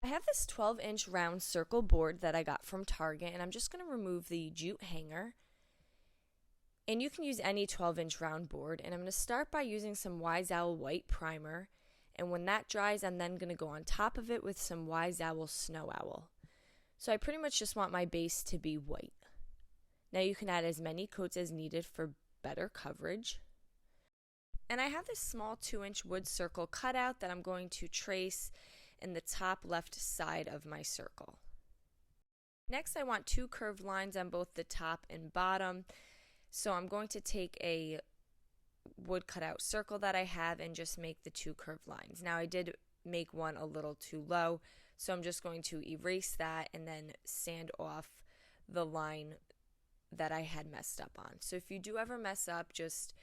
I have this 12-inch round circle board that I got from Target, and I'm just going to remove the jute hanger. And you can use any 12-inch round board, and I'm going to start by using some Wise Owl white primer, and when that dries, I'm then going to go on top of it with some Wise Owl Snow Owl. So I pretty much just want my base to be white. Now you can add as many coats as needed for better coverage. And I have this small 2-inch wood circle cutout that I'm going to trace in the top left side of my circle. Next, I want 2 curved lines on both the top and bottom. So I'm going to take a wood cutout circle that I have and just make the 2 curved lines. Now I did make one a little too low, so I'm just going to erase that and then sand off the line that I had messed up on. So if you do ever mess up, just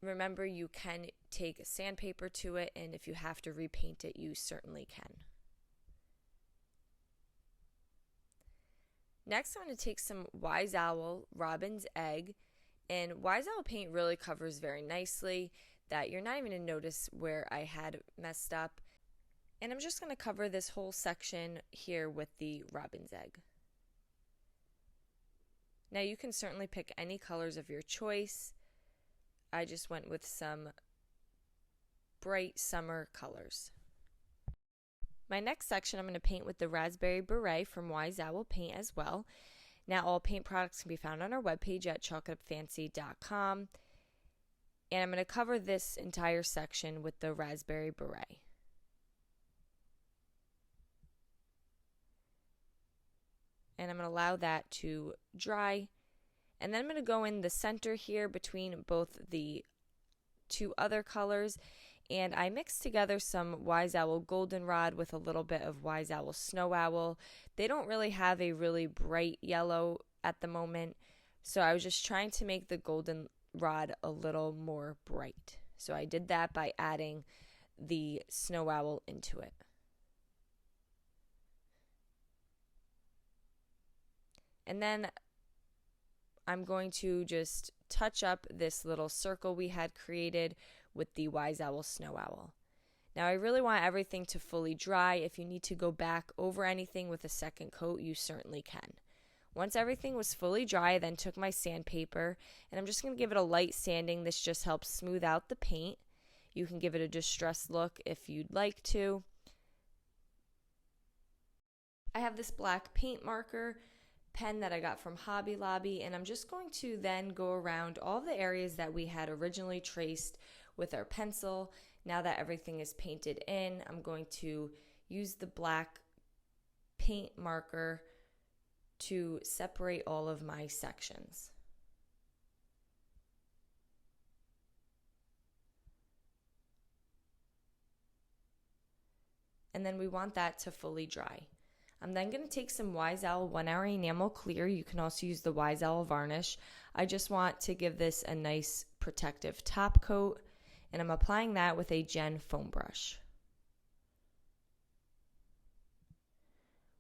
remember you can take sandpaper to it, and if you have to repaint it, you certainly can. Next, I'm going to take some Wise Owl Robin's Egg, and Wise Owl paint really covers very nicely that you're not even going to notice where I had messed up. And I'm just going to cover this whole section here with the Robin's Egg. Now you can certainly pick any colors of your choice. I just went with some bright summer colors. My next section I'm going to paint with the Raspberry Beret from Wise Owl Paint as well. Now all paint products can be found on our webpage at chalkitupfancy.com. And I'm going to cover this entire section with the Raspberry Beret. And I'm going to allow that to dry. And then I'm going to go in the center here between both the 2 other colors. And I mixed together some Wise Owl Goldenrod with a little bit of Wise Owl Snow Owl. They don't really have a really bright yellow at the moment, so I was just trying to make the Goldenrod a little more bright. So I did that by adding the Snow Owl into it. And then I'm going to just touch up this little circle we had created with the Wise Owl Snow Owl. Now I really want everything to fully dry. If you need to go back over anything with a second coat, you certainly can. Once everything was fully dry, I then took my sandpaper and I'm just going to give it a light sanding. This just helps smooth out the paint. You can give it a distressed look if you'd like to. I have this black paint marker pen that I got from Hobby Lobby, and I'm just going to then go around all the areas that we had originally traced with our pencil. Now that everything is painted in, I'm going to use the black paint marker to separate all of my sections. And then we want that to fully dry. I'm then going to take some Wise Owl 1-hour enamel clear. You can also use the Wise Owl varnish. I just want to give this a nice protective top coat, and I'm applying that with a Gen foam brush.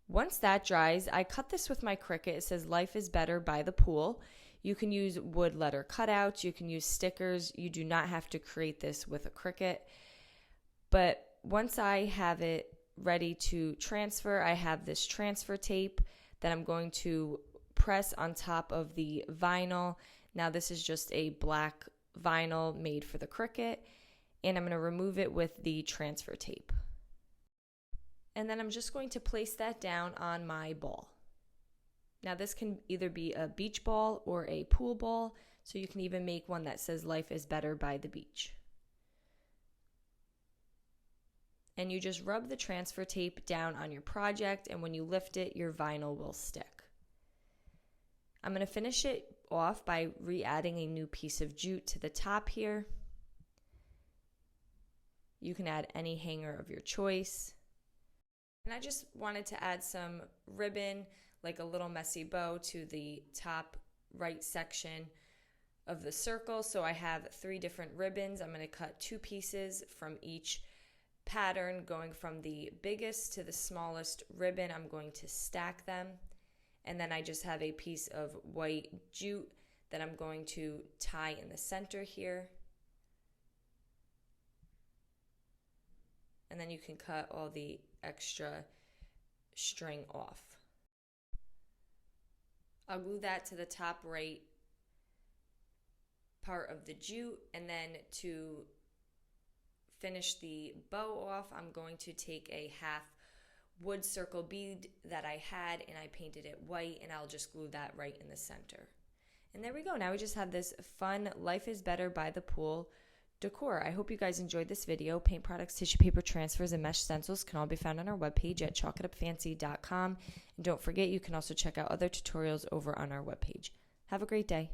Once that dries, I cut this with my Cricut. It says "Life is better by the pool." You can use wood letter cutouts. You can use stickers. You do not have to create this with a Cricut. But once I have it ready to transfer, I have this transfer tape that I'm going to press on top of the vinyl. Now this is just a black vinyl made for the Cricut, and I'm going to remove it with the transfer tape. And then I'm just going to place that down on my ball. Now this can either be a beach ball or a pool ball, so you can even make one that says "Life is better by the beach." And you just rub the transfer tape down on your project, and when you lift it, your vinyl will stick. I'm going to finish it off by re-adding a new piece of jute to the top here. You can add any hanger of your choice. And I just wanted to add some ribbon, like a little messy bow, to the top right section of the circle. So I have 3 different ribbons. I'm going to cut 2 pieces from each pattern, going from the biggest to the smallest ribbon. I'm going to stack them, and then I just have a piece of white jute that I'm going to tie in the center here. and then you can cut all the extra string off. I'll glue that to the top right part of the jute, and then to finish the bow off, I'm going to take a half wood circle bead that I had and I painted it white, and I'll just glue that right in the center. And there we go. Now we just have this fun Life is Better by the Pool decor. I hope you guys enjoyed this video. Paint products, tissue paper transfers, and mesh stencils can all be found on our webpage at chalkitupfancy.com. And don't forget, you can also check out other tutorials over on our webpage. Have a great day.